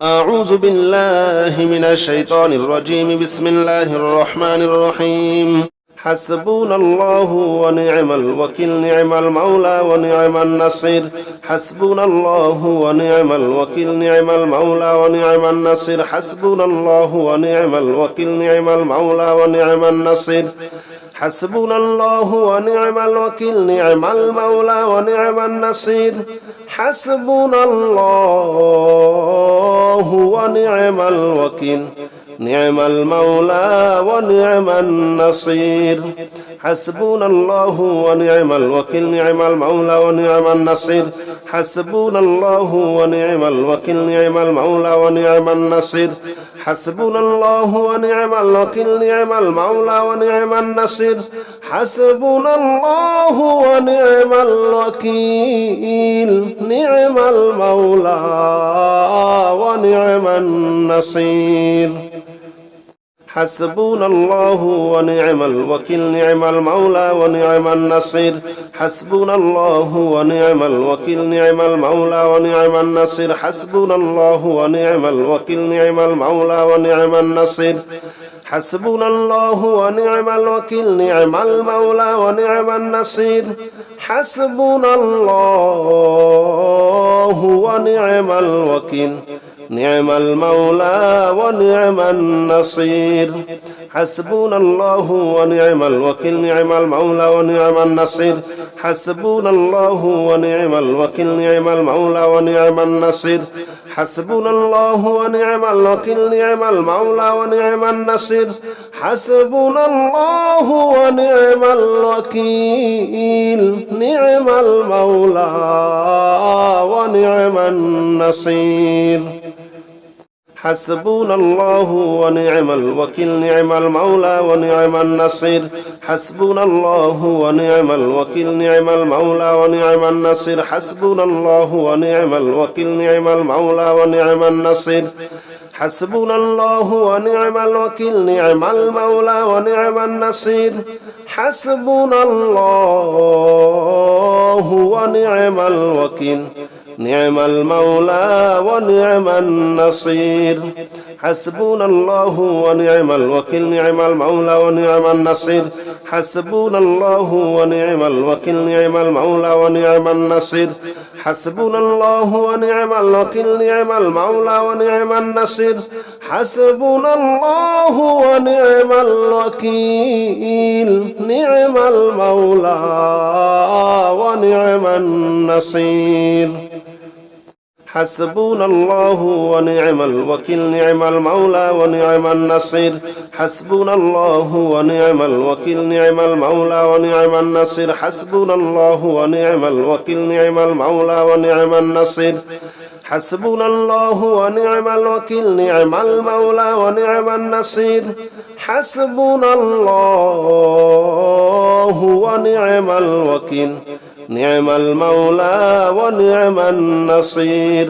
أعوذ بالله من الشيطان الرجيم. بسم الله الرحمن الرحيم. حسبنا الله ونعم الوكيل، نعم المولى ونعم النصير. حسبنا الله ونعم الوكيل، نعم المولى ونعم النصير. حسبنا الله ونعم الوكيل، نعم المولى ونعم النصير. حسبنا الله ونعم الوكيل، نعم المولى ونعم النصير. حسبنا الله ونعم الوكيل، نعم المولى ونعم النصير. حسبنا الله ونعم الوكيل، نعم المولى ونعم النصير. حسبنا الله ونعم الوكيل، نعم المولى ونعم النصير. حسبنا الله ونعم الوكيل، نعم المولى ونعم النصير. حسبنا الله ونعم الوكيل، نعم المولى ونعم النصير. حسبنا الله ونعم الوكيل، نعم المولى ونعم النصير. حسبنا الله ونعم الوكيل، نعم المولى ونعم النصير. حسبنا الله ونعم الوكيل، نعم المولى ونعم النصير. حسبنا الله ونعم الوكيل، نعم المولى ونعم النصير. حسبنا الله ونعم الوكيل، نعم المولى ونعم النصير. حسبنا الله ونعم الوكيل، نعم المولى ونعم النصير. حسبنا الله ونعم الوكيل، نعم المولى ونعم النصير. حسبنا الله ونعم الوكيل، نعم المولى ونعم النصير. حسبنا الله ونعم الوكيل، نعم المولى ونعم النصير. حسبنا الله ونعم الوكيل، نعم المولى ونعم النصير. حسبنا الله ونعم الوكيل، نعم المولى ونعم النصير. حسبنا الله ونعم الوكيل، نعم المولى ونعم النصير. حسبنا الله ونعم الوكيل، نعم المولى ونعم النصير. حسبنا الله ونعم الوكيل، نعم المولى ونعم النصير. حسبنا الله ونعم الوكيل، نعم المولى ونعم النصير. حسبنا الله ونعم الوكيل، نعم المولى ونعم النصير. حسبنا الله ونعم الوكيل، نعم المولى ونعم النصير. حسبنا الله ونعم الوكيل، نعم المولى ونعم النصير. حسبنا الله ونعم الوكيل، نعم المولى ونعم النصير. حسبنا الله ونعم الوكيل، نعم المولى ونعم النصير. حسبنا الله ونعم الوكيل، نعم المولى ونعم النصير. حسبنا الله ونعم الوكيل، نعم المولى ونعم النصير. حسبنا الله ونعم الوكيل، نعم المولى ونعم النصير.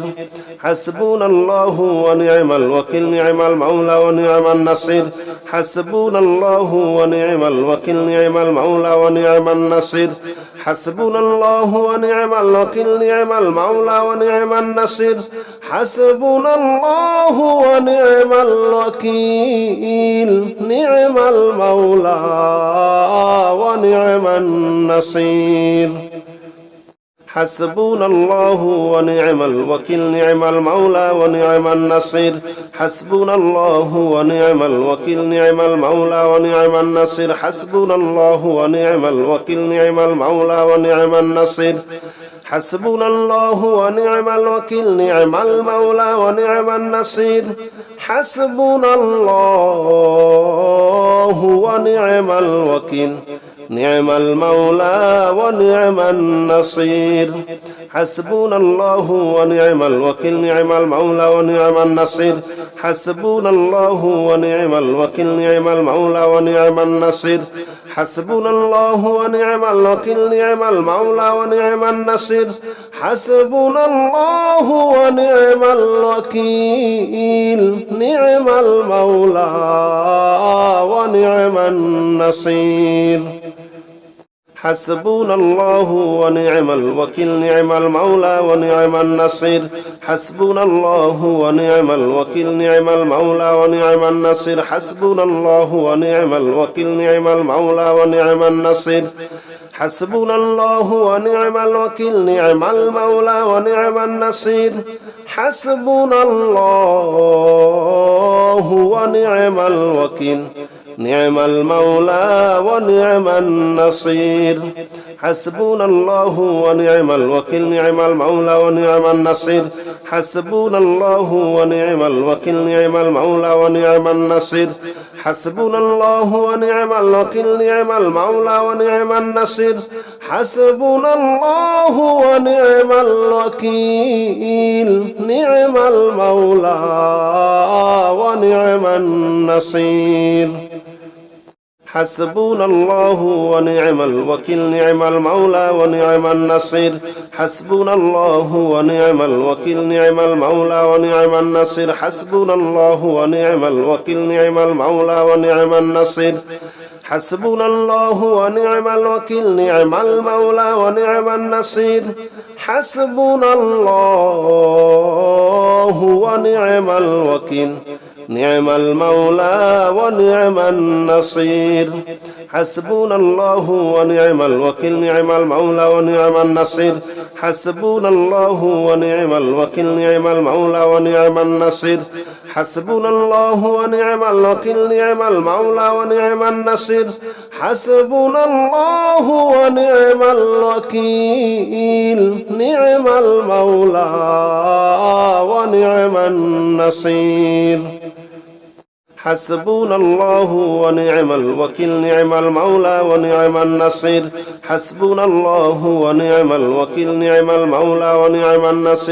حسبنا الله ونعم الوكيل، نعم المولى ونعم النصير. حسبنا الله ونعم الوكيل، نعم المولى ونعم النصير. حسبنا الله ونعم الوكيل، نعم المولى ونعم النصير. حسبنا الله ونعم الوكيل، نعم المولى ونعم النصير. حسبنا الله ونعم الوكيل، نعم المولى ونعم النصير. حسبنا الله ونعم الوكيل، نعم المولى ونعم النصير. حسبنا الله ونعم الوكيل، نعم المولى ونعم النصير. حسبنا الله ونعم الوكيل، نعم المولى ونعم النصير. حسبنا الله ونعم الوكيل، نعم المولى ونعم النصير. حسبنا الله ونعم الوكيل، نعم المولى ونعم النصير. حسبنا الله ونعم الوكيل، نعم المولى ونعم النصير. حسبنا الله ونعم الوكيل، نعم المولى ونعم النصير. حسبنا الله ونعم الوكيل، نعم المولى ونعم النصير. حسبنا الله ونعم الوكيل نعم المولى ونعم النصير حسبنا الله ونعم الوكيل نعم المولى ونعم النصير حسبنا الله ونعم الوكيل نعم المولى ونعم النصير حسبنا الله ونعم الوكيل نعم المولى ونعم النصير حسبنا الله ونعم الوكيل نعم المولى ونعم النصير حسبنا الله ونعم الوكيل نعم المولى ونعم النصير حسبنا الله ونعم الوكيل نعم المولى ونعم النصير حسبنا الله ونعم الوكيل نعم المولى ونعم النصير حسبنا الله ونعم الوكيل نعم المولى ونعم النصير حسبنا الله ونعم الوكيل نعم المولى ونعم النصير حسبنا الله ونعم الوكيل نعم المولى ونعم النصير حسبنا الله ونعم الوكيل نعم المولى ونعم النصير حسبنا الله ونعم الوكيل نعم المولى ونعم النصير حسبنا الله ونعم الوكيل نعم المولى ونعم النصير حسبنا الله ونعم الوكيل نعم المولى ونعم النصير حسبنا الله ونعم الوكيل نعم المولى ونعم النصير حسبنا الله ونعم الوكيل نعم المولى ونعم النصير حسبنا الله ونعم الوكيل نعم المولى ونعم النصير حسبنا الله ونعم الوكيل نعم المولى ونعم النصير حسبنا الله ونعم الوكيل نعم المولى ونعم النصير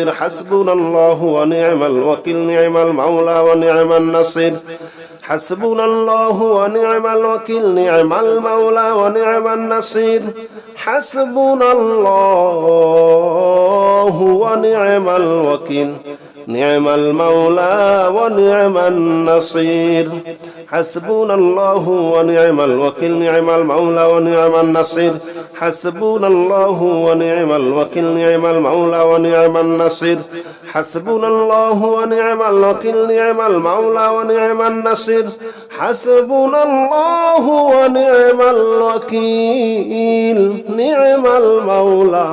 حسبنا الله ونعم الوكيل نعم المولى ونعم النصير حسبنا الله ونعم الوكيل نعم المولى ونعم النصير حسبنا الله ونعم الوكيل نعم المولى ونعم النصير حسبنا الله ونعم الوكيل نعم المولى ونعم النصير حسبنا الله ونعم الوكيل نعم المولى ونعم النصير حسبنا الله ونعم الوكيل نعم المولى ونعم النصير حسبنا الله ونعم الوكيل نعم المولى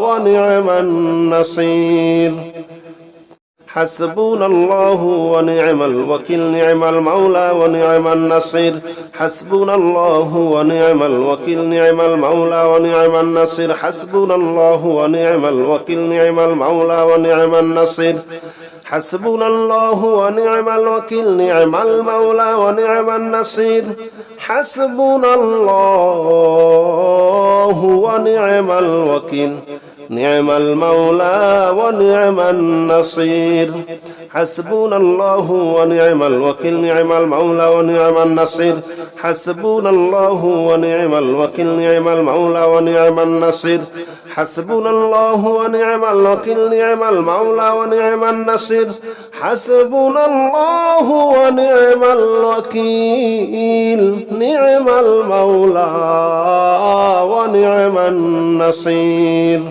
ونعم النصير حسبنا الله ونعم الوكيل نعم المولى ونعم النصير حسبنا الله ونعم الوكيل نعم المولى ونعم النصير حسبنا الله ونعم الوكيل نعم المولى ونعم النصير حسبنا الله ونعم الوكيل نعم المولى ونعم النصير حسبنا الله ونعم الوكيل نعم المولى ونعم النصير حسبنا الله ونعم الوكيل نعم المولى ونعم النصير حسبنا الله ونعم الوكيل نعم المولى ونعم النصير حسبنا الله ونعم الوكيل نعم المولى ونعم النصير حسبنا الله ونعم الوكيل نعم المولى ونعم النصير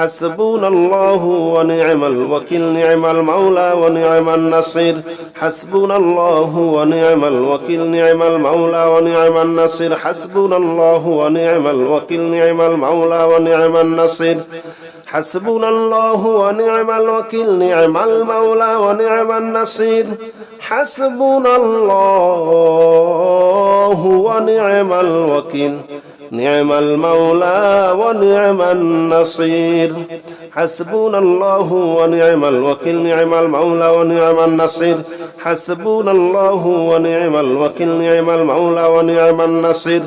حسبنا الله ونعم الوكيل نعم المولى ونعم النصير حسبنا الله ونعم الوكيل نعم المولى ونعم النصير حسبنا الله ونعم الوكيل نعم المولى ونعم النصير حسبنا الله ونعم الوكيل نعم المولى ونعم النصير حسبنا الله ونعم الوكيل نعم المولى ونعم النصير حسبنا الله ونعم الوكيل نعم المولى ونعم النصير حسبنا الله ونعم الوكيل نعم المولى ونعم النصير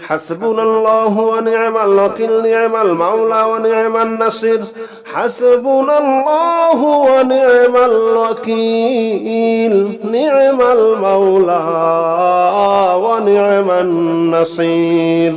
حسبنا الله ونعم الوكيل نعم المولى ونعم النصير حسبنا الله ونعم الوكيل نعم المولى ونعم النصير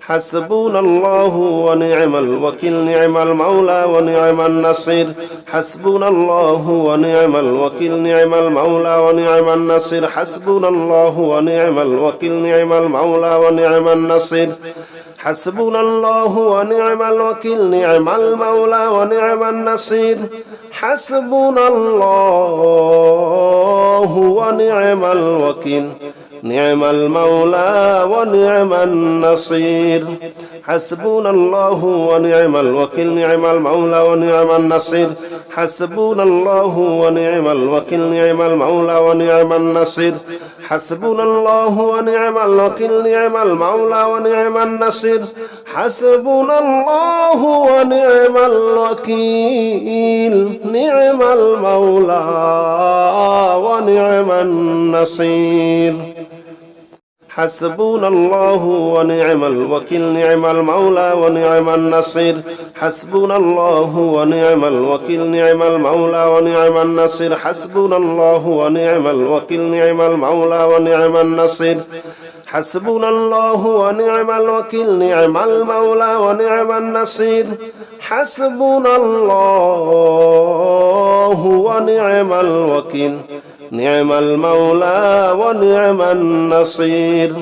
حسبنا الله ونعم الوكيل نعم المولى ونعم النصير حسبنا الله ونعم الوكيل نعم المولى ونعم النصير حسبنا الله ونعم الوكيل نعم المولى ونعم النصير حسبنا الله ونعم الوكيل نعم المولى ونعم النصير حسبنا الله ونعم الوكيل نعم المولى ونعم النصير حسبنا الله ونعم الوكيل نعم المولى ونعم النصير حسبنا الله ونعم الوكيل نعم المولى ونعم النصير حسبنا الله ونعم الوكيل نعم المولى ونعم النصير حسبنا الله ونعم الوكيل نعم المولى ونعم النصير حسبنا الله ونعم الوكيل نعم المولى ونعم النصير حسبنا الله ونعم الوكيل نعم المولى ونعم النصير حسبنا الله ونعم الوكيل نعم المولى ونعم النصير حسبنا الله ونعم الوكيل نعم المولى ونعم النصير حسبنا الله ونعم الوكيل نعم المولى ونعم النصير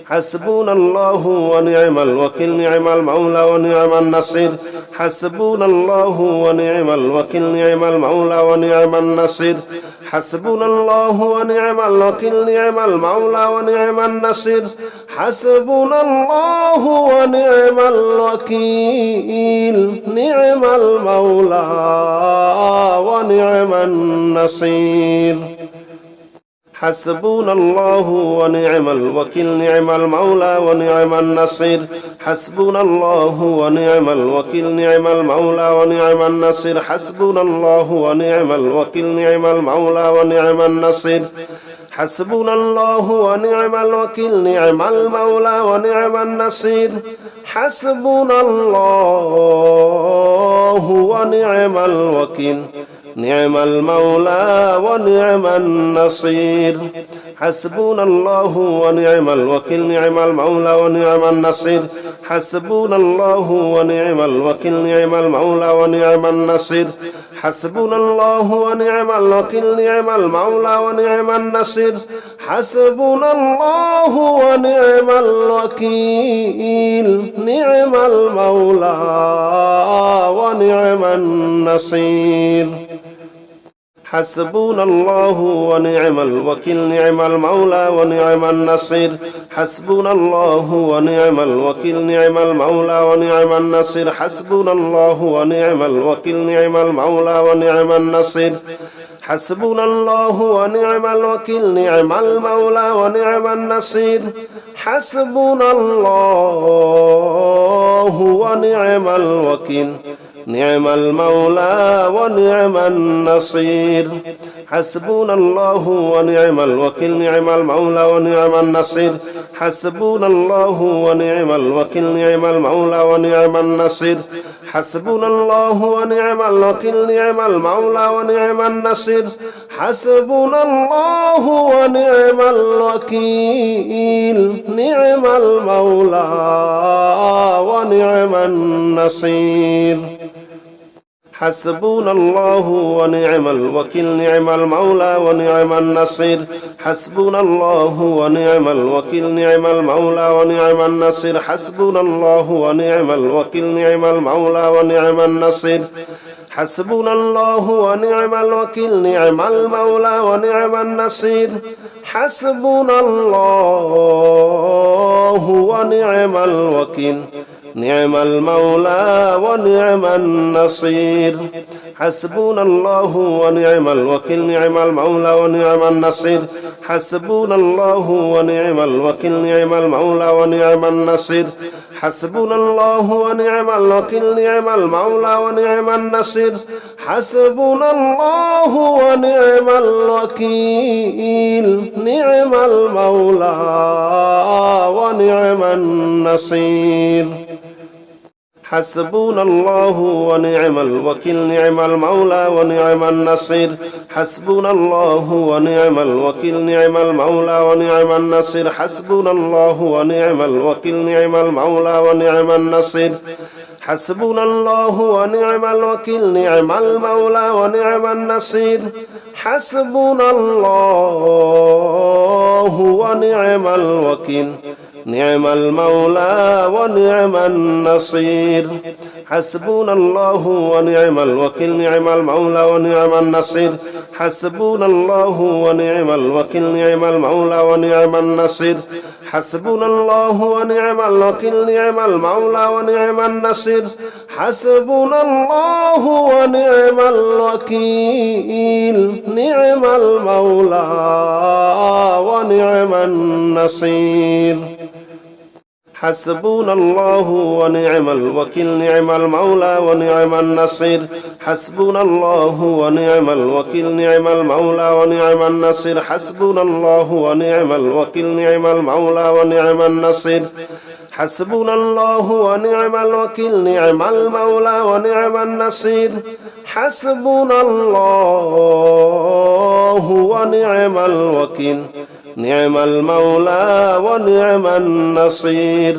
حسبنا الله ونعم الوكيل نعم المولى ونعم النصير حسبنا الله ونعم الوكيل نعم المولى ونعم النصير حسبنا الله ونعم الوكيل نعم المولى ونعم النصير حسبنا الله ونعم الوكيل نعم المولى ونعم النصير حسبنا الله ونعم الوكيل نعم المولى ونعم النصير حسبنا الله ونعم الوكيل نعم المولى ونعم النصير حسبنا الله ونعم الوكيل نعم المولى ونعم النصير حسبنا الله ونعم الوكيل نعم المولى ونعم النصير حسبنا الله ونعم الوكيل نعم المولى ونعم النصير حسبنا الله ونعم الوكيل نعم المولى ونعم النصير حسبنا الله ونعم الوكيل نعم المولى ونعم النصير حسبنا الله ونعم الوكيل نعم المولى ونعم النصير حسبنا الله ونعم الوكيل نعم المولى ونعم النصير حسبنا الله ونعم الوكيل نعم المولى ونعم النصير حسبنا الله ونعم الوكيل نعم المولى ونعم النصير حسبنا الله ونعم الوكيل نعم المولى ونعم النصير حسبنا الله ونعم الوكيل نعم المولى ونعم النصير حسبنا الله ونعم الوكيل نعم المولى ونعم النصير حسبنا الله ونعم الوكيل نعم المولى ونعم النصير حسبنا الله ونعم الوكيل نعم المولى ونعم النصير حسبنا الله ونعم الوكيل نعم المولى ونعم النصير حسبنا الله ونعم الوكيل نعم المولى ونعم النصير حسبنا الله ونعم الوكيل نعم المولى ونعم النصير حسبنا الله ونعم الوكيل نعم المولى ونعم النصير حسبنا الله ونعم الوكيل نعم المولى ونعم النصير حسبنا الله ونعم الوكيل نعم المولى ونعم النصير حسبنا الله ونعم الوكيل نعم المولى ونعم النصير حسبنا الله ونعم الوكيل نعم المولى ونعم النصير حسبنا الله ونعم الوكيل نعم المولى ونعم النصير حسبنا الله ونعم الوكيل نعم المولى ونعم النصير حسبنا الله ونعم الوكيل نعم المولى ونعم النصير حسبنا الله ونعم الوكيل نعم المولى ونعم النصير حسبنا الله ونعم الوكيل نعم المولى ونعم النصير حسبنا الله ونعم الوكيل نعم المولى ونعم النصير حسبنا الله ونعم الوكيل نعم المولى ونعم النصير حسبنا الله ونعم الوكيل نعم المولى ونعم النصير حسبنا الله ونعم الوكيل نعم المولى ونعم النصير حسبنا الله ونعم الوكيل نعم المولى ونعم النصير حسبنا الله ونعم الوكيل نعم المولى ونعم النصير حسبنا الله ونعم الوكيل نعم المولى ونعم النصير حسبنا الله ونعم الوكيل نعم المولى ونعم النصير حسبنا الله ونعم الوكيل نعم المولى ونعم النصير حسبنا الله ونعم الوكيل نعم المولى ونعم النصير حسبنا الله ونعم الوكيل نعم المولى ونعم النصير حسبنا الله ونعم الوكيل نعم المولى ونعم النصير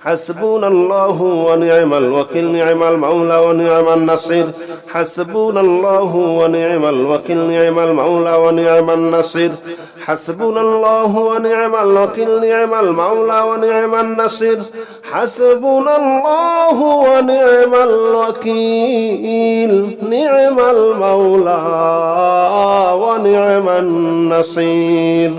حسبنا الله ونعم الوكيل نعم المولى ونعم النصير حسبنا الله ونعم الوكيل نعم المولى ونعم النصير حسبنا الله ونعم الوكيل نعم المولى ونعم النصير حسبنا الله ونعم الوكيل نعم المولى ونعم النصير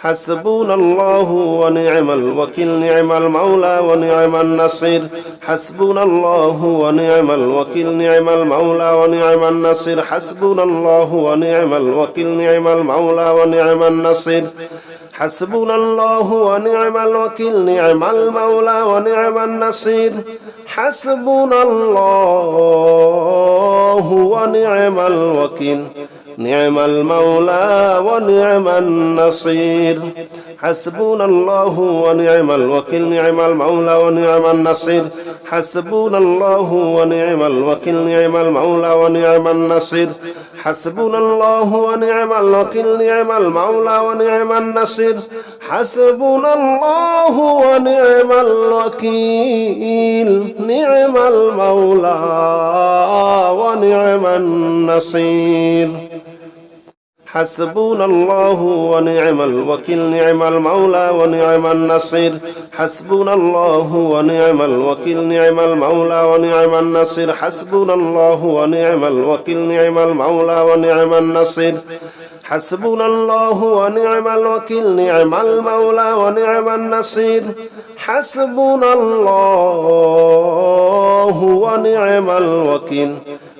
حسبنا الله ونعم الوكيل نعم المولى ونعم النصير حسبنا الله ونعم الوكيل نعم المولى ونعم النصير حسبنا الله ونعم الوكيل نعم المولى ونعم النصير حسبنا الله ونعم الوكيل نعم المولى ونعم النصير حسبنا الله ونعم الوكيل نعم المولى ونعم النصير حسبنا الله ونعم الوكيل نعم المولى ونعم النصير حسبنا الله ونعم الوكيل نعم المولى ونعم النصير حسبنا الله ونعم الوكيل نعم المولى ونعم النصير حسبنا الله ونعم الوكيل نعم المولى ونعم النصير حسبنا الله ونعم الوكيل نعم المولى ونعم النصير حسبنا الله ونعم الوكيل نعم المولى ونعم النصير حسبنا الله ونعم الوكيل نعم المولى ونعم النصير حسبنا الله ونعم الوكيل نعم المولى ونعم النصير حسبنا الله ونعم الوكيل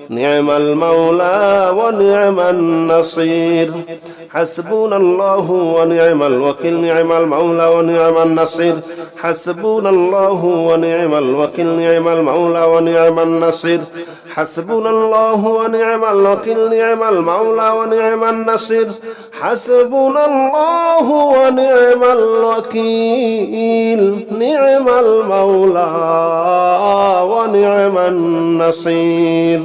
نعم المولى ونعم النصير حسبنا الله ونعم الوكيل نعم المولى ونعم النصير حسبنا الله ونعم الوكيل نعم المولى ونعم النصير حسبنا الله ونعم الوكيل نعم المولى ونعم النصير حسبنا الله ونعم الوكيل نعم المولى ونعم النصير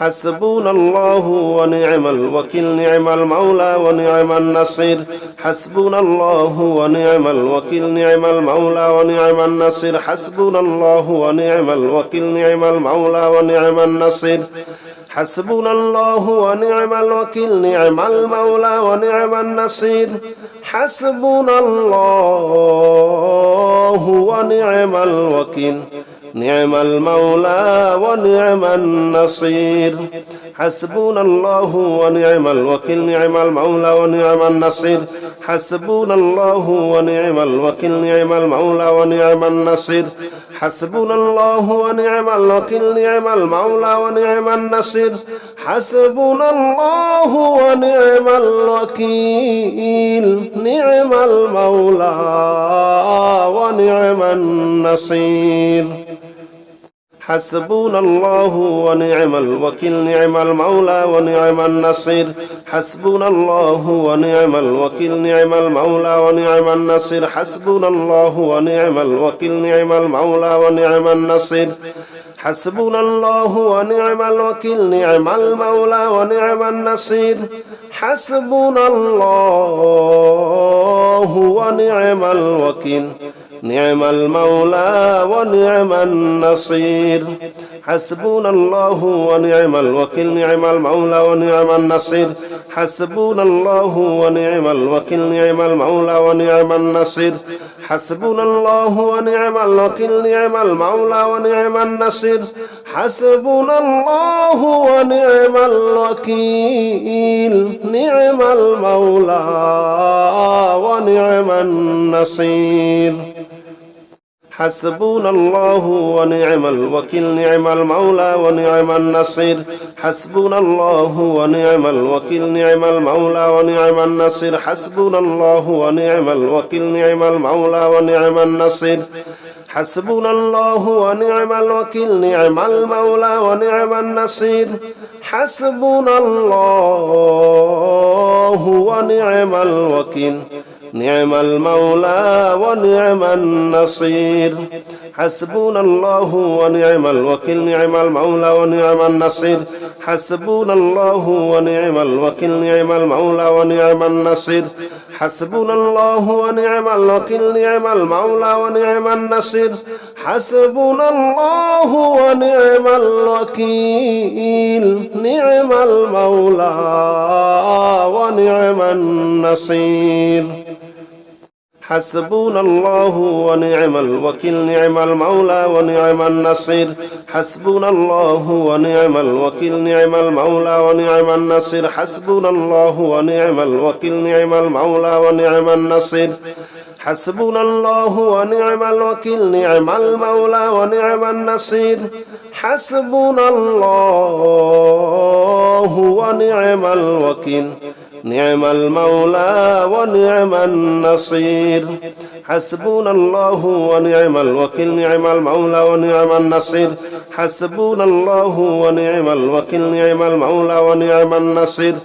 حسبنا الله ونعم الوكيل نعم المولى ونعم النصير حسبنا الله ونعم الوكيل نعم المولى ونعم النصير حسبنا الله ونعم الوكيل نعم المولى ونعم النصير حسبنا الله ونعم الوكيل نعم المولى ونعم النصير حسبنا الله ونعم الوكيل نعم المولى ونعم النصير حسبنا الله ونعم الوكيل نعم المولى ونعم النصير حسبنا الله ونعم الوكيل نعم المولى ونعم النصير حسبنا الله ونعم الوكيل نعم المولى ونعم النصير حسبنا الله ونعم الوكيل نعم المولى ونعم النصير حسبنا الله ونعم الوكيل نعم المولى ونعم النصير حسبنا الله ونعم الوكيل نعم المولى ونعم النصير حسبنا الله ونعم الوكيل نعم المولى ونعم النصير حسبنا الله ونعم الوكيل نعم المولى ونعم النصير حسبنا الله ونعم الوكيل نعم المولى ونعم النصير حسبنا الله ونعم الوكيل نعم المولى ونعم النصير حسبنا الله ونعم الوكيل نعم المولى ونعم النصير حسبنا الله ونعم الوكيل نعم المولى ونعم النصير حسبنا الله ونعم الوكيل نعم المولى ونعم النصير حسبنا الله ونعم الوكيل نعم المولى ونعم النصير حسبنا الله ونعم الوكيل نعم المولى ونعم النصير حسبنا الله ونعم الوكيل نعم المولى ونعم النصير حسبنا الله ونعم الوكيل نعم المولى ونعم النصير حسبنا الله ونعم الوكيل نعم المولى ونعم النصير حسبنا الله ونعم الوكيل نعم المولى ونعم النصير حسبنا الله ونعم الوكيل نعم المولى ونعم النصير حسبنا الله ونعم الوكيل نعم المولى ونعم النصير حسبنا الله ونعم الوكيل نعم المولى ونعم النصير حسبنا الله ونعم الوكيل نعم المولى ونعم النصير حسبنا الله ونعم الوكيل نعم المولى ونعم النصير حسبنا الله ونعم الوكيل نعم المولى ونعم النصير حسبنا الله ونعم الوكيل نعم المولى ونعم النصير حسبنا الله ونعم الوكيل نعم المولى ونعم النصير حسبنا الله ونعم الوكيل نعم المولى ونعم النصير حسبنا الله ونعم الوكيل نعم المولى ونعم النصير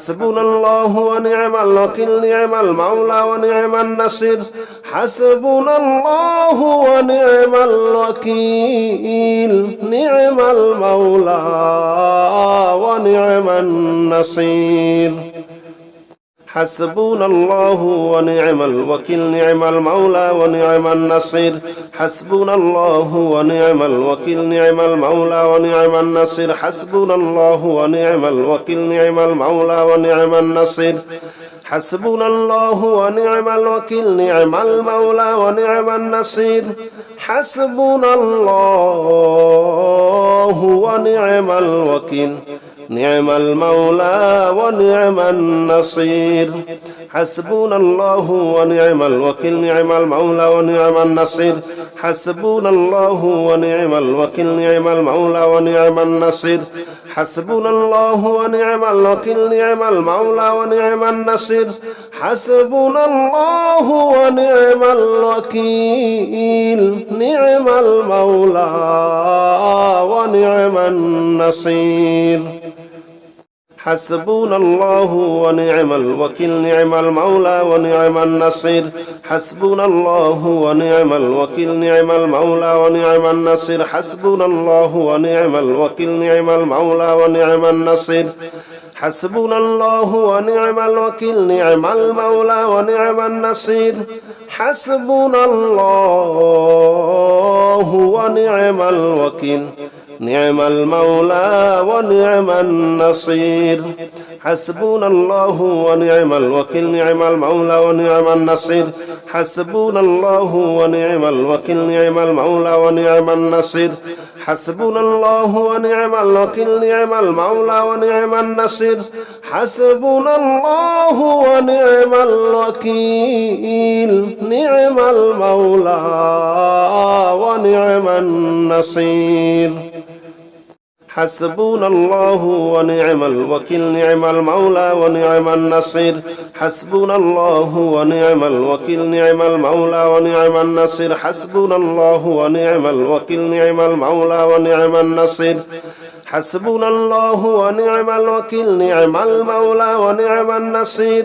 حسبنا الله ونعم الوكيل نعم المولى ونعم النصير حسبنا الله ونعم الوكيل نعم المولى ونعم النصير حسبنا الله ونعم الوكيل نعم المولى ونعم النصير حسبنا الله ونعم الوكيل نعم المولى ونعم النصير حسبنا الله ونعم الوكيل نعم المولى ونعم النصير حسبنا الله ونعم الوكيل نعم المولى ونعم النصير حسبنا الله ونعم الوكيل نعم المولى ونعم النصير حسبنا الله ونعم الوكيل نعم المولى ونعم النصير حسبنا الله ونعم الوكيل نعم المولى ونعم النصير حسبنا الله ونعم الوكيل نعم المولى ونعم النصير حسبنا الله ونعم الوكيل نعم المولى ونعم النصير حسبنا الله ونعم الوكيل نعم المولى ونعم النصير حسبنا الله ونعم الوكيل نعم المولى ونعم النصير حسبنا الله ونعم الوكيل نعم المولى ونعم النصير حسبنا الله ونعم الوكيل نعم المولى ونعم النصير حسبنا الله ونعم الوكيل نعم المولى ونعم النصير حسبنا الله ونعم الوكيل نعم المولى ونعم النصير حسبنا الله ونعم الوكيل نعم المولى ونعم النصير حسبنا الله ونعم الوكيل نعم المولى ونعم النصير حسبنا الله ونعم الوكيل نعم المولى ونعم النصير حسبنا الله ونعم الوكيل نعم المولى ونعم النصير حسبنا الله ونعم الوكيل نعم المولى ونعم النصير حسبنا الله ونعم الوكيل نعم المولى ونعم النصير حسبنا الله ونعم الوكيل نعم المولى ونعم النصير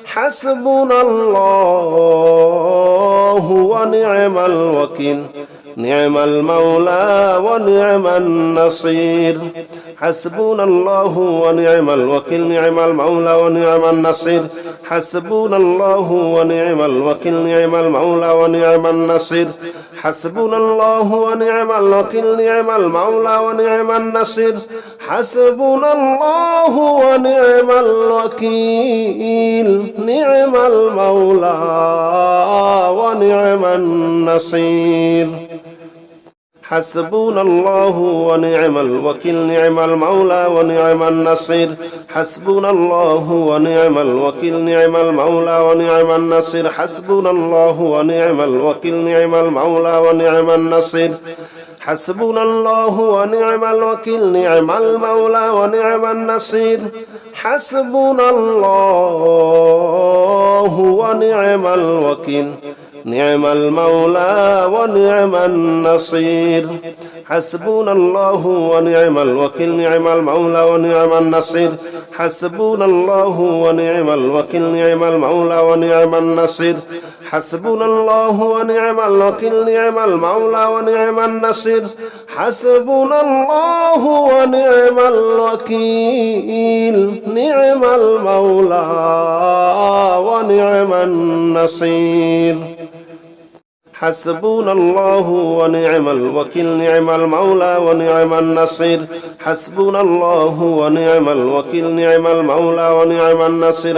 حسبنا الله ونعم الوكيل نعم المولى ونعم النصير حسبنا الله ونعم الوكيل نعم المولى ونعم النصير حسبنا الله ونعم الوكيل نعم المولى ونعم النصير حسبنا الله ونعم الوكيل نعم المولى ونعم النصير حسبنا الله ونعم الوكيل نعم المولى ونعم النصير حسبنا الله ونعم الوكيل نعم المولى ونعم النصير حسبنا الله ونعم الوكيل نعم المولى ونعم النصير حسبنا الله ونعم الوكيل نعم المولى ونعم النصير حسبنا الله ونعم الوكيل نعم المولى ونعم النصير حسبنا الله ونعم الوكيل نعم المولى ونعم النصير حسبنا الله ونعم الوكيل نعم المولى ونعم النصير حسبنا الله ونعم الوكيل نعم المولى ونعم النصير حسبنا الله ونعم الوكيل نعم المولى ونعم النصير حسبنا الله ونعم الوكيل نعم المولى ونعم النصير حسبنا الله ونعم الوكيل نعم المولى ونعم النصير حسبنا الله ونعم الوكيل نعم المولى ونعم النصير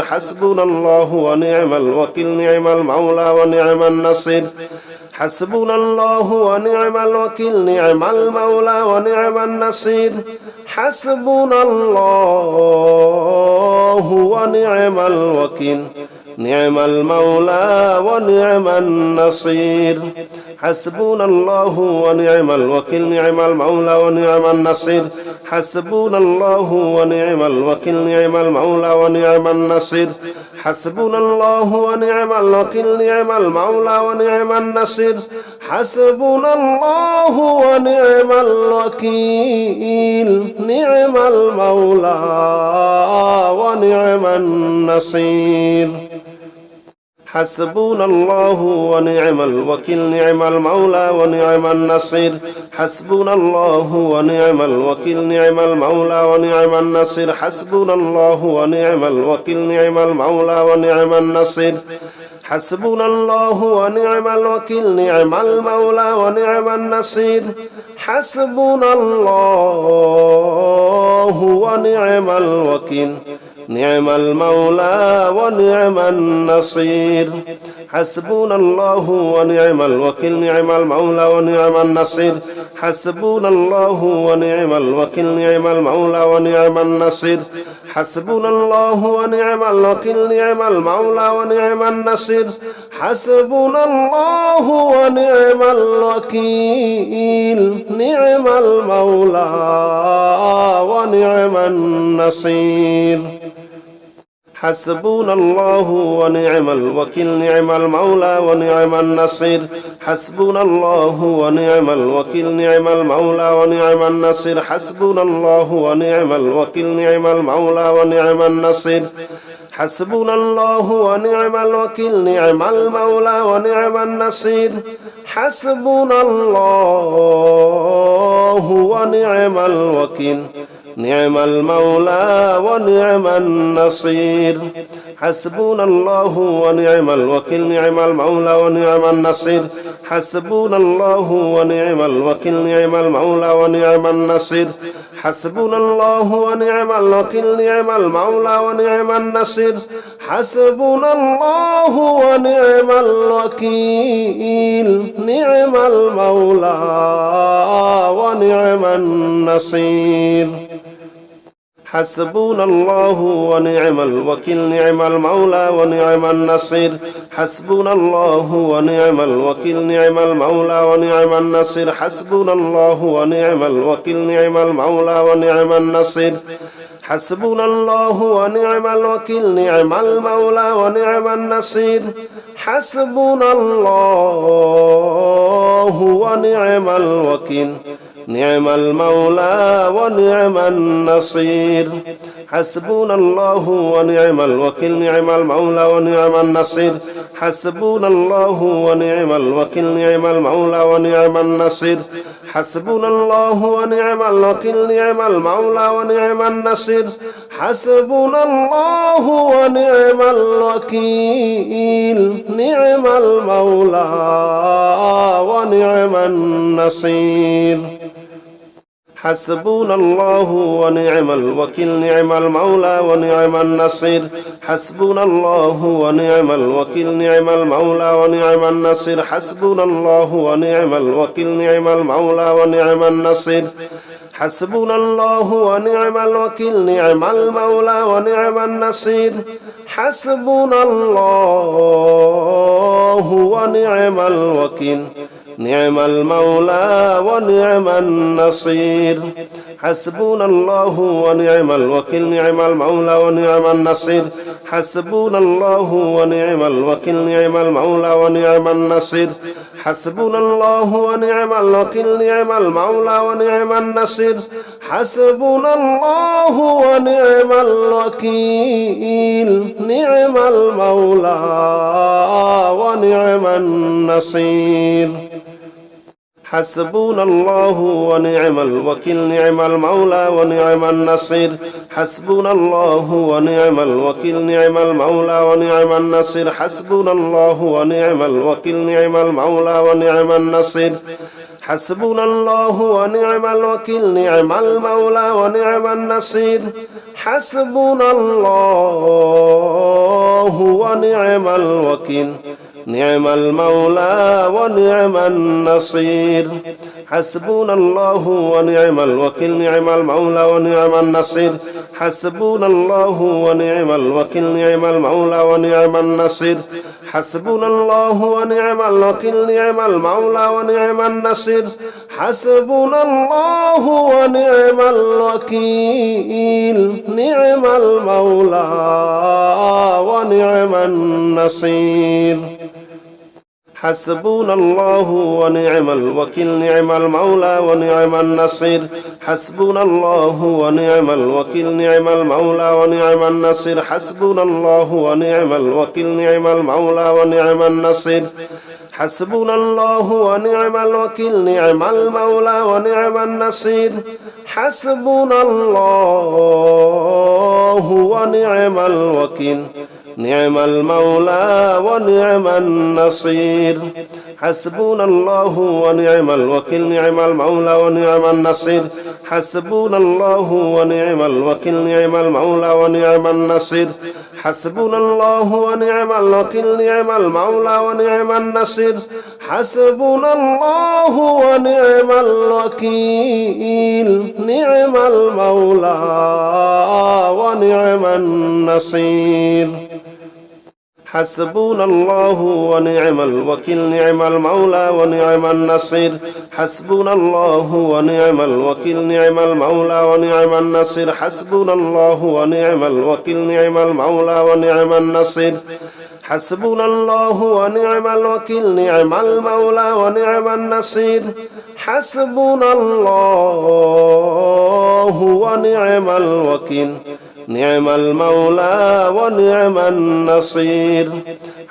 حسبنا الله ونعم الوكيل نعم المولى ونعم النصير حسبنا الله ونعم الوكيل نعم المولى ونعم النصير حسبنا الله ونعم الوكيل نعم المولى ونعم النصير حسبنا الله ونعم الوكيل نعم المولى ونعم النصير حسبنا الله ونعم الوكيل نعم المولى ونعم النصير حسبنا الله ونعم الوكيل نعم المولى ونعم النصير حسبنا الله ونعم الوكيل نعم المولى ونعم النصير حسبنا الله ونعم الوكيل نعم المولى ونعم النصير حسبنا الله ونعم الوكيل نعم المولى ونعم النصير حسبنا الله ونعم الوكيل نعم المولى ونعم النصير حسبنا الله ونعم الوكيل نعم المولى ونعم النصير حسبنا الله ونعم الوكيل نعم المولى ونعم النصير حسبنا الله ونعم الوكيل نعم المولى ونعم النصير حسبنا الله ونعم الوكيل نعم المولى ونعم النصير حسبنا الله ونعم الوكيل نعم المولى ونعم النصير حسبنا الله ونعم الوكيل نعم المولى ونعم النصير حسبنا الله ونعم الوكيل نعم المولى ونعم النصير حسبنا الله ونعم الوكيل نعم المولى ونعم النصير حسبنا الله ونعم الوكيل نعم المولى ونعم النصير حسبنا الله ونعم الوكيل نعم المولى ونعم النصير حسبنا الله ونعم الوكيل نعم المولى ونعم النصير حسبنا الله ونعم الوكيل نعم المولى ونعم النصير حسبنا الله ونعم الوكيل نعم المولى ونعم النصير حسبنا الله ونعم الوكيل نعم المولى ونعم النصير حسبنا الله ونعم الوكيل نعم المولى ونعم النصير حسبنا الله ونعم الوكيل نعم المولى ونعم النصير حسبنا الله ونعم الوكيل نعم المولى ونعم النصير حسبنا الله ونعم الوكيل نعم المولى ونعم النصير حسبنا الله ونعم الوكيل نعم المولى ونعم النصير حسبنا الله ونعم الوكيل نعم المولى ونعم النصير حسبنا الله ونعم الوكيل نعم المولى ونعم النصير حسبنا الله ونعم الوكيل نعم المولى ونعم النصير حسبنا الله ونعم الوكيل نعم المولى ونعم النصير حسبنا الله ونعم الوكيل نعم المولى ونعم النصير حسبنا الله ونعم الوكيل نعم المولى ونعم النصير حسبنا الله ونعم الوكيل نعم المولى ونعم النصير حسبنا الله ونعم الوكيل نعم المولى ونعم النصير حسبنا الله ونعم الوكيل نعم المولى ونعم النصير حسبنا الله ونعم الوكيل نعم المولى ونعم النصير حسبنا الله ونعم الوكيل نعم المولى ونعم النصير حسبنا الله ونعم الوكيل نعم المولى ونعم النصير حسبنا الله ونعم الوكيل نعم المولى ونعم النصير حسبنا الله ونعم الوكيل نعم المولى ونعم النصير حسبنا الله ونعم الوكيل نعم المولى ونعم النصير حسبنا الله ونعم الوكيل نعم المولى ونعم النصير حسبنا الله ونعم الوكيل نعم المولى ونعم النصير حسبنا الله ونعم الوكيل نعم المولى ونعم النصير حسبنا الله ونعم الوكيل نعم المولى ونعم النصير حسبنا الله ونعم الوكيل نعم المولى ونعم النصير حسبنا الله ونعم الوكيل نعم المولى ونعم النصير حسبنا الله ونعم الوكيل نعم المولى ونعم النصير حسبنا الله ونعم الوكيل نعم المولى ونعم النصير حسبنا الله ونعم الوكيل نعم المولى ونعم النصير حسبنا الله ونعم الوكيل نعم المولى ونعم النصير حسبنا الله ونعم الوكيل نعم المولى ونعم النصير حسبنا الله ونعم الوكيل نعم المولى ونعم النصير حسبنا الله ونعم الوكيل نعم المولى ونعم النصير حسبنا الله ونعم الوكيل نعم المولى ونعم النصير حسبنا الله ونعم الوكيل نعم المولى ونعم النصير حسبنا الله ونعم الوكيل نعم المولى ونعم النصير حسبنا الله ونعم الوكيل نعم المولى ونعم النصير حسبنا الله ونعم الوكيل نعم المولى ونعم النصير حسبنا الله ونعم الوكيل نعم المولى ونعم النصير حسبنا الله ونعم الوكيل نعم المولى ونعم النصير حسبنا الله ونعم الوكيل نعم المولى ونعم النصير حسبنا الله ونعم الوكيل نعم المولى ونعم النصير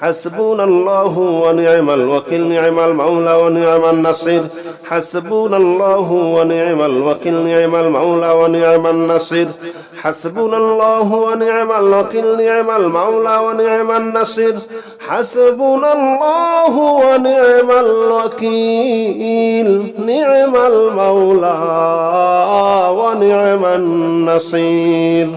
حسبنا الله ونعم الوكيل نعم المولى ونعم النصير حسبنا الله ونعم الوكيل نعم المولى ونعم النصير حسبنا الله ونعم الوكيل نعم المولى ونعم النصير حسبنا الله ونعم الوكيل نعم المولى ونعم النصير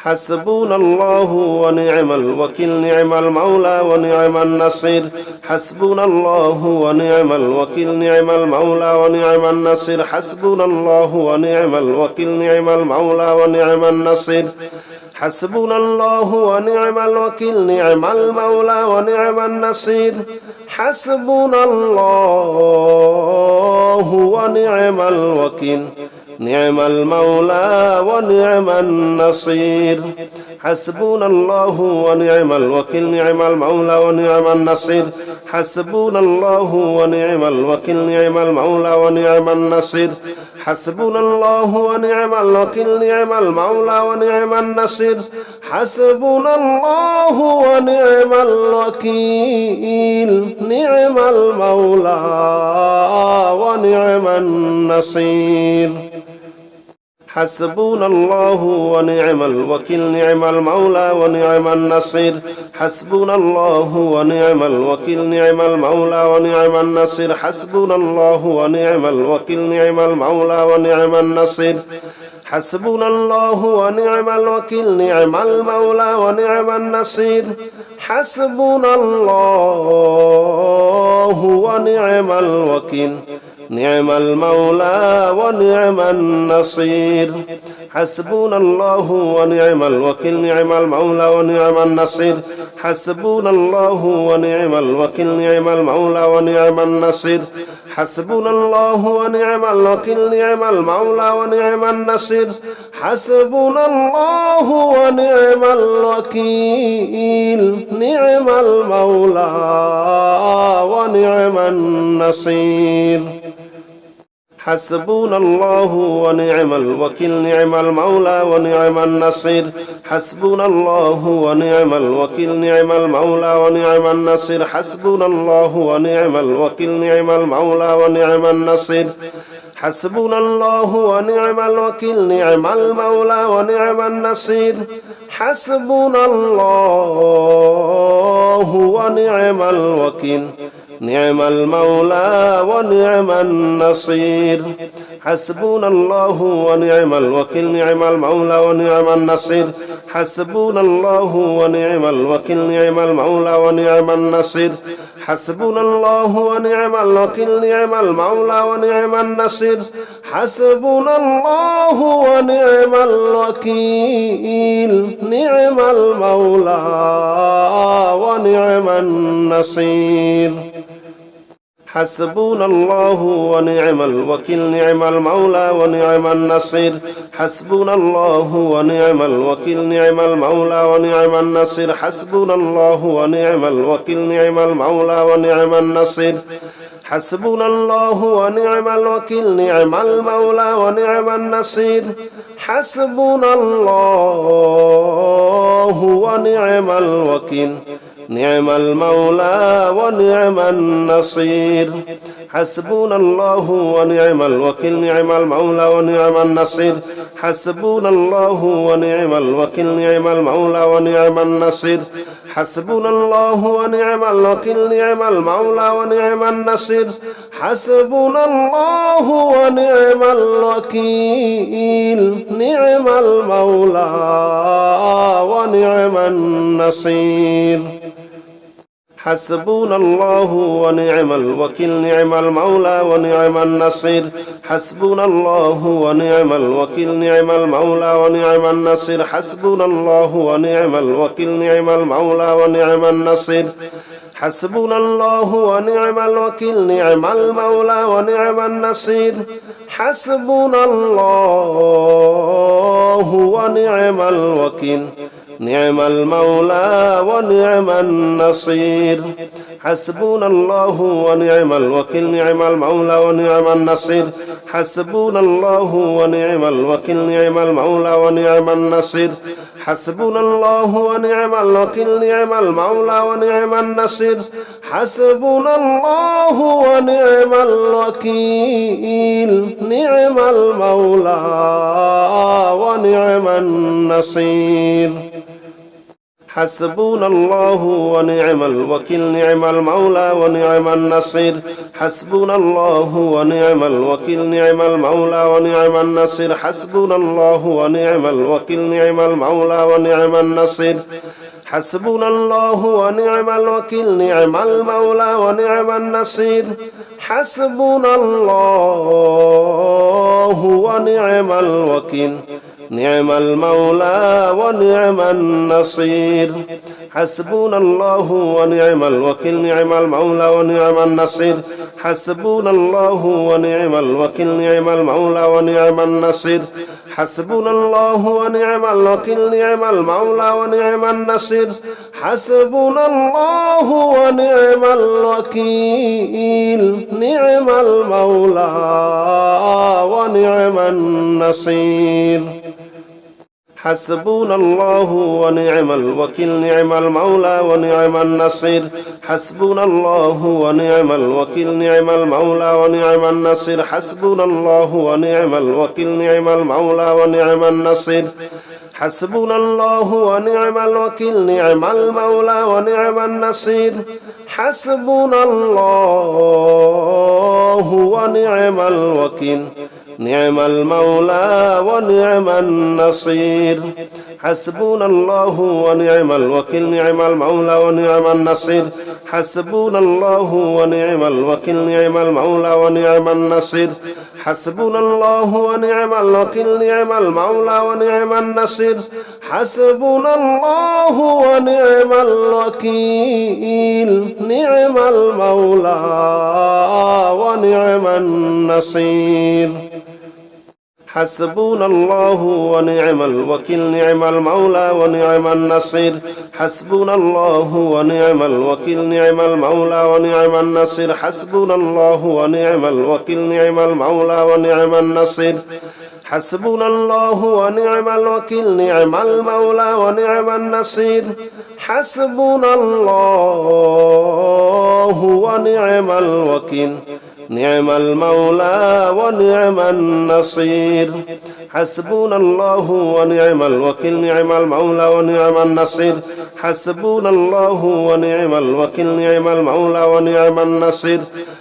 حسبنا الله ونعم الوكيل نعم المولى ونعم النصير حسبنا الله ونعم الوكيل نعم المولى ونعم النصير حسبنا الله ونعم الوكيل نعم المولى ونعم النصير حسبنا الله ونعم الوكيل نعم المولى ونعم النصير حسبنا الله ونعم الوكيل نعم المولى ونعم النصير حسبنا الله ونعم الوكيل نعم المولى ونعم النصير حسبنا الله ونعم الوكيل نعم المولى ونعم النصير حسبنا الله ونعم الوكيل نعم المولى ونعم النصير حسبنا الله ونعم الوكيل نعم المولى ونعم النصير حسبنا الله ونعم الوكيل نعم المولى ونعم النصير حسبنا الله ونعم الوكيل نعم المولى ونعم النصير حسبنا الله ونعم الوكيل نعم المولى ونعم النصير حسبنا الله ونعم الوكيل نعم المولى ونعم النصير حسبنا الله ونعم الوكيل نعم المولى ونعم النصير حسبنا الله ونعم الوكيل نعم المولى ونعم النصير حسبنا الله ونعم الوكيل نعم المولى ونعم النصير حسبنا الله ونعم الوكيل نعم المولى ونعم النصير حسبنا الله ونعم الوكيل نعم المولى ونعم النصير حسبنا الله ونعم الوكيل نعم المولى ونعم النصير حسبنا الله ونعم الوكيل نعم المولى ونعم النصير حسبنا الله ونعم الوكيل نعم المولى ونعم النصير حسبنا الله ونعم الوكيل نعم المولى ونعم النصير حسبنا الله ونعم الوكيل نعم المولى ونعم النصير حسبنا الله ونعم الوكيل نعم المولى ونعم النصير حسبنا الله ونعم الوكيل نعم المولى ونعم النصير حسبنا الله ونعم الوكيل نعم المولى ونعم النصير حسبنا الله ونعم الوكيل نعم المولى ونعم النصير حسبنا الله ونعم الوكيل نعم المولى ونعم النصير حسبنا الله ونعم الوكيل نعم المولى ونعم النصير حسبنا الله ونعم الوكيل نعم المولى ونعم النصير حسبنا الله ونعم الوكيل نعم المولى ونعم النصير حسبنا الله ونعم الوكيل نعم المولى ونعم النصير حسبنا الله ونعم الوكيل نعم المولى ونعم النصير حسبنا الله ونعم الوكيل نعم المولى ونعم النصير حسبنا الله ونعم الوكيل نعم المولى ونعم النصير حسبنا الله ونعم الوكيل نعم المولى ونعم النصير حسبنا الله ونعم الوكيل نعم المولى ونعم النصير حسبنا الله ونعم الوكيل نعم المولى ونعم النصير حسبنا الله ونعم الوكيل نعم المولى ونعم النصير حسبنا الله ونعم الوكيل نعم المولى ونعم النصير حسبنا الله ونعم الوكيل نعم المولى ونعم النصير حسبنا الله ونعم الوكيل نعم المولى ونعم النصير حسبنا الله ونعم الوكيل نعم المولى ونعم النصير حسبنا الله ونعم الوكيل نعم المولى ونعم النصير حسبنا الله ونعم الوكيل نعم المولى ونعم النصير حسبنا الله ونعم الوكيل نعم المولى ونعم النصير حسبنا الله ونعم الوكيل نعم المولى ونعم النصير حسبنا الله ونعم الوكيل نعم المولى ونعم النصير حسبنا الله ونعم الوكيل نعم المولى ونعم النصير حسبنا الله ونعم الوكيل نعم المولى ونعم النصير حسبنا الله ونعم الوكيل نعم المولى ونعم النصير حسبنا الله ونعم الوكيل نعم المولى ونعم النصير حسبنا الله ونعم الوكيل نعم المولى ونعم النصير حسبنا الله ونعم الوكيل نعم المولى ونعم النصير حسبنا الله ونعم الوكيل نعم المولى ونعم النصير حسبنا الله ونعم الوكيل نعم المولى ونعم النصير حسبنا الله ونعم الوكيل نعم المولى ونعم النصير حسبنا الله ونعم الوكيل نعم المولى ونعم النصير حسبنا الله ونعم الوكيل نعم المولى ونعم النصير حسبنا الله ونعم الوكيل نعم المولى ونعم النصير حسبنا الله ونعم الوكيل نعم المولى ونعم النصير حسبنا الله ونعم الوكيل نعم المولى ونعم النصير حسبنا الله ونعم الوكيل نعم المولى ونعم النصير حسبنا الله ونعم الوكيل نعم المولى ونعم النصير حسبنا الله ونعم الوكيل نعم المولى ونعم النصير حسبنا الله ونعم الوكيل نعم المولى ونعم النصير حسبنا الله ونعم الوكيل نعم المولى ونعم النصير حسبنا الله ونعم الوكيل نعم المولى ونعم النصير حسبنا الله ونعم الوكيل نعم المولى ونعم النصير حسبنا الله ونعم الوكيل نعم المولى ونعم النصير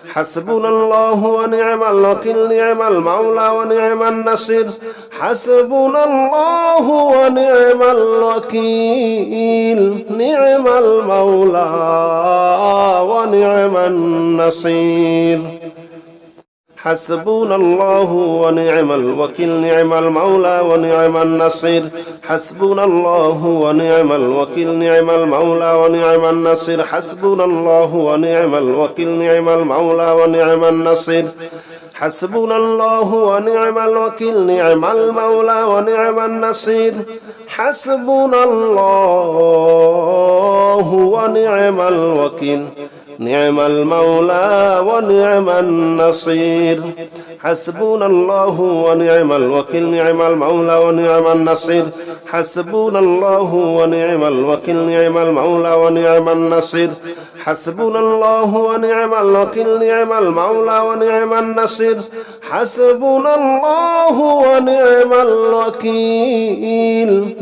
حسبنا الله ونعم الوكيل نعم المولى ونعم النصير حسبنا الله ونعم الوكيل نعم المولى ونعم النصير حسبنا الله ونعم الوكيل نعم المولى ونعم النصير حسبنا الله ونعم الوكيل نعم المولى ونعم النصير حسبنا الله ونعم الوكيل نعم المولى ونعم النصير حسبنا الله ونعم الوكيل نعم المولى ونعم النصير حسبنا الله ونعم الوكيل نعم المولى ونعم النصير حسبنا الله ونعم الوكيل نعم المولى ونعم النصير حسبنا الله ونعم الوكيل نعم المولى ونعم النصير حسبنا الله ونعم الوكيل نعم المولى ونعم النصير حسبنا الله ونعم الوكيل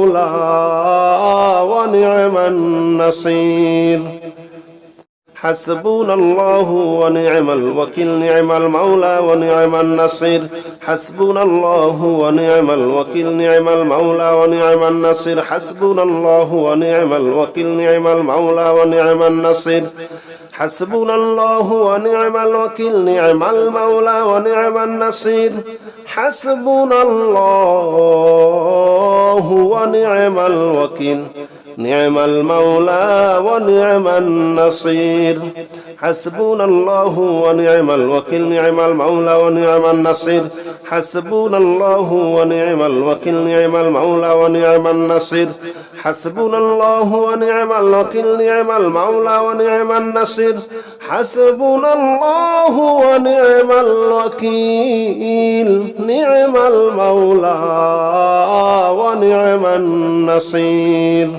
نعم المولى ونعم النصير حسبنا الله ونعم الوكيل نعم المولى ونعم النصير حسبنا الله ونعم الوكيل نعم المولى ونعم النصير حسبنا الله ونعم الوكيل نعم المولى ونعم النصير حسبنا الله ونعم الوكيل نعم المولى ونعم النصير حسبنا الله ونعم الوكيل نعم المولى ونعم النصير حسبنا الله ونعم الوكيل نعم المولى ونعم النصير حسبنا الله ونعم الوكيل نعم المولى ونعم النصير حسبنا الله ونعم الوكيل نعم المولى ونعم النصير حسبنا الله ونعم الوكيل نعم المولى ونعم النصير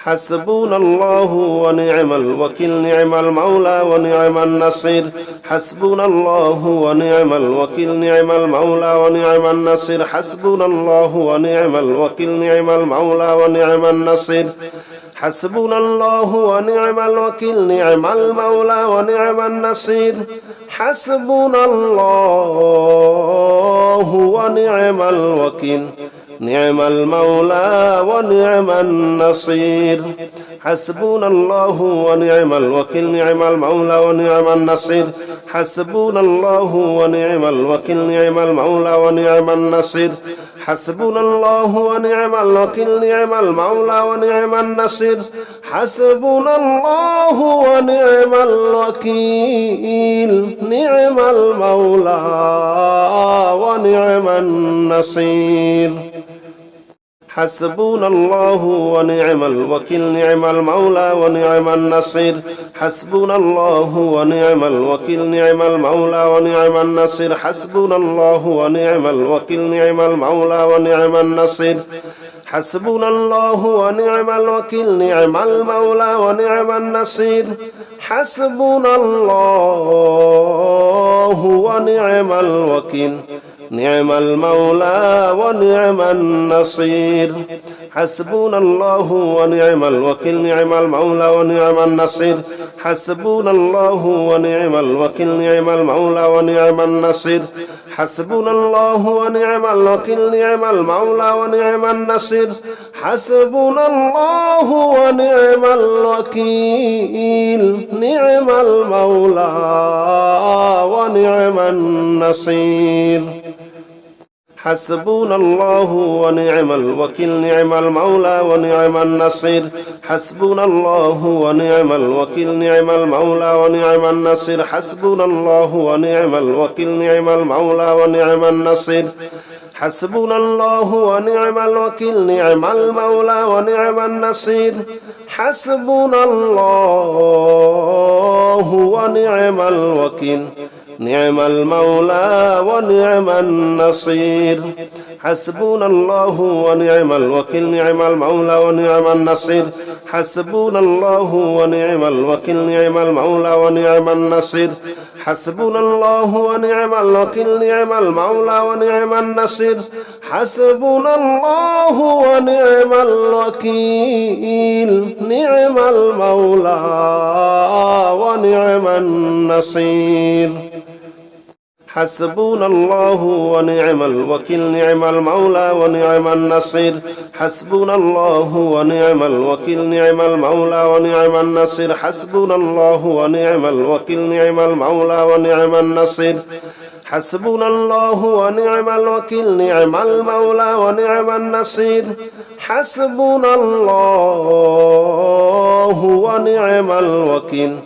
حسبنا الله ونعم الوكيل نعم المولى ونعم النصير حسبنا الله ونعم الوكيل نعم المولى ونعم النصير حسبنا الله ونعم الوكيل نعم المولى ونعم النصير حسبنا الله ونعم الوكيل نعم المولى ونعم النصير حسبنا الله ونعم الوكيل نعم المولى ونعم النصير حسبنا الله ونعم الوكيل نعم المولى ونعم النصير حسبنا الله ونعم الوكيل نعم المولى ونعم النصير حسبنا الله ونعم الوكيل نعم المولى ونعم النصير حسبنا الله ونعم الوكيل نعم المولى ونعم النصير حسبنا الله ونعم الوكيل نعم المولى ونعم النصير حسبنا الله ونعم الوكيل نعم المولى ونعم النصير حسبنا الله ونعم الوكيل نعم المولى ونعم النصير حسبنا الله ونعم الوكيل نعم المولى ونعم النصير حسبنا الله ونعم الوكيل نعم المولى ونعم النصير حسبنا الله ونعم الوكيل نعم المولى ونعم النصير حسبنا الله ونعم الوكيل نعم المولى ونعم النصير حسبنا الله ونعم الوكيل نعم المولى ونعم النصير حسبنا الله ونعم الوكيل نعم المولى ونعم النصير حسبنا الله ونعم الوكيل نعم المولى ونعم النصير حسبنا الله ونعم الوكيل نعم المولى ونعم النصير حسبنا الله ونعم الوكيل نعم المولى ونعم النصير حسبنا الله ونعم الوكيل نعم المولى ونعم النصير حسبنا الله ونعم الوكيل نعم المولى ونعم النصير حسبنا الله ونعم الوكيل نعم المولى ونعم النصير حسبنا الله ونعم الوكيل نعم المولى ونعم النصير حسبنا الله ونعم الوكيل نعم المولى ونعم النصير حسبنا الله ونعم الوكيل نعم المولى ونعم النصير حسبنا الله ونعم الوكيل نعم المولى ونعم النصير حسبنا الله ونعم الوكيل نعم المولى ونعم النصير حسبنا الله ونعم الوكيل نعم المولى ونعم النصير حسبنا الله ونعم الوكيل نعم المولى ونعم النصير حسبنا الله ونعم الوكيل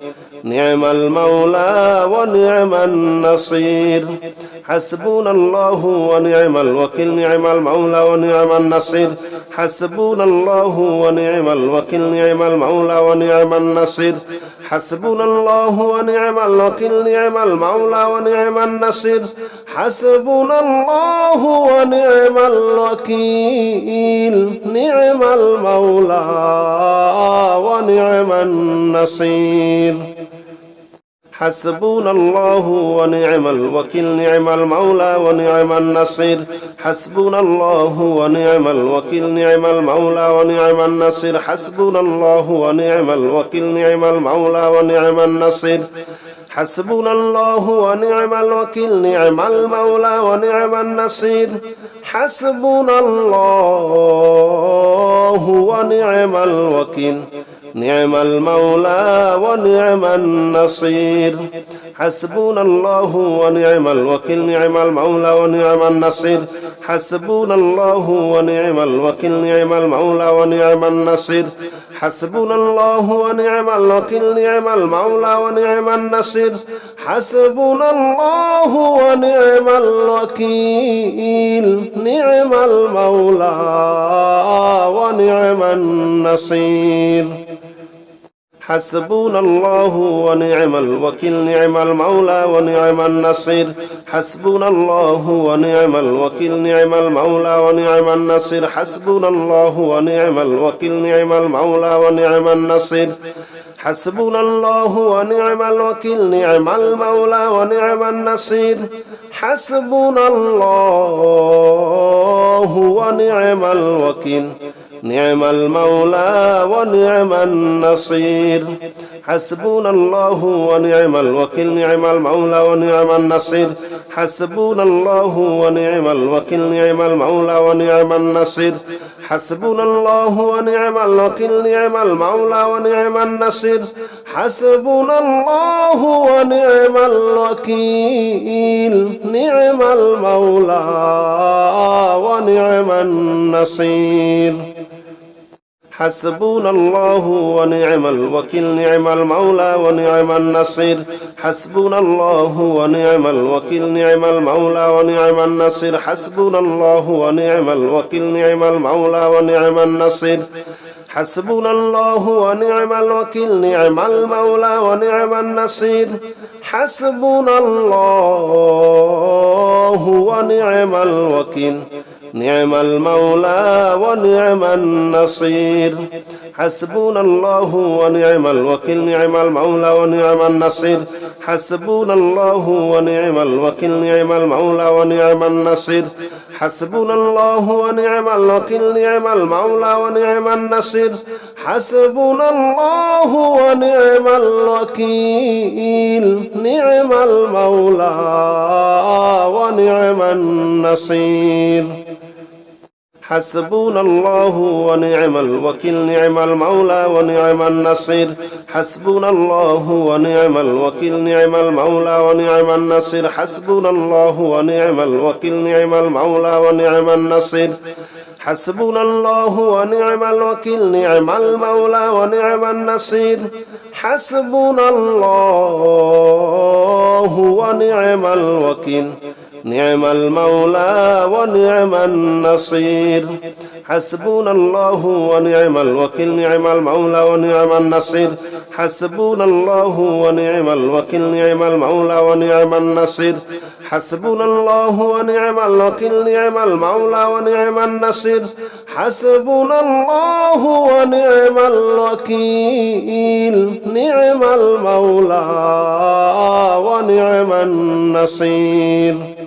نعم المولى ونعم النصير حسبنا الله ونعم الوكيل نعم المولى ونعم النصير حسبنا الله ونعم الوكيل نعم المولى ونعم النصير حسبنا الله ونعم الوكيل نعم المولى ونعم النصير حسبنا الله ونعم الوكيل نعم المولى ونعم النصير حسبنا الله ونعم الوكيل نعم المولى ونعم النصير حسبنا الله ونعم الوكيل نعم المولى ونعم النصير حسبنا الله ونعم الوكيل نعم المولى ونعم النصير حسبنا الله ونعم الوكيل نعم المولى ونعم النصير حسبنا الله ونعم الوكيل نعم المولى ونعم النصير حسبنا الله ونعم الوكيل نعم المولى ونعم النصير حسبنا الله ونعم الوكيل نعم المولى ونعم النصير حسبنا الله ونعم الوكيل نعم المولى ونعم النصير حسبنا الله ونعم الوكيل نعم المولى ونعم النصير حسبنا الله ونعم الوكيل نعم المولى ونعم النصير حسبنا الله ونعم الوكيل نعم المولى ونعم النصير حسبنا الله ونعم الوكيل نعم المولى ونعم النصير حسبنا الله ونعم الوكيل نعم المولى ونعم النصير حسبنا الله ونعم الوكيل نعم المولى ونعم النصير حسبنا الله ونعم الوكيل نعم المولى ونعم النصير حسبنا الله ونعم الوكيل نعم المولى ونعم النصير حسبنا الله ونعم الوكيل نعم المولى ونعم النصير حسبنا الله ونعم الوكيل نعم المولى ونعم النصير حسبنا الله ونعم الوكيل نعم المولى ونعم النصير حسبنا الله ونعم الوكيل نعم المولى ونعم النصير حسبنا الله ونعم الوكيل نعم المولى ونعم النصير حسبنا الله ونعم الوكيل نعم المولى ونعم النصير حسبنا الله ونعم الوكيل نعم المولى ونعم النصير حسبنا الله ونعم الوكيل نعم المولى ونعم النصير حسبنا الله ونعم الوكيل نعم المولى ونعم النصير حسبنا الله ونعم الوكيل نعم المولى ونعم النصير حسبنا الله ونعم الوكيل نعم المولى ونعم النصير حسبنا الله ونعم الوكيل نعم المولى ونعم النصير حسبنا الله ونعم الوكيل نعم المولى ونعم النصير حسبنا الله ونعم الوكيل نعم المولى ونعم النصير حسبنا الله ونعم الوكيل نعم المولى ونعم النصير حسبنا الله ونعم الوكيل نعم المولى ونعم النصير حسبنا الله ونعم الوكيل نعم المولى ونعم النصير حسبنا الله ونعم الوكيل نعم المولى ونعم النصير حسبنا الله ونعم الوكيل نعم المولى ونعم النصير حسبنا الله ونعم الوكيل نعم المولى ونعم النصير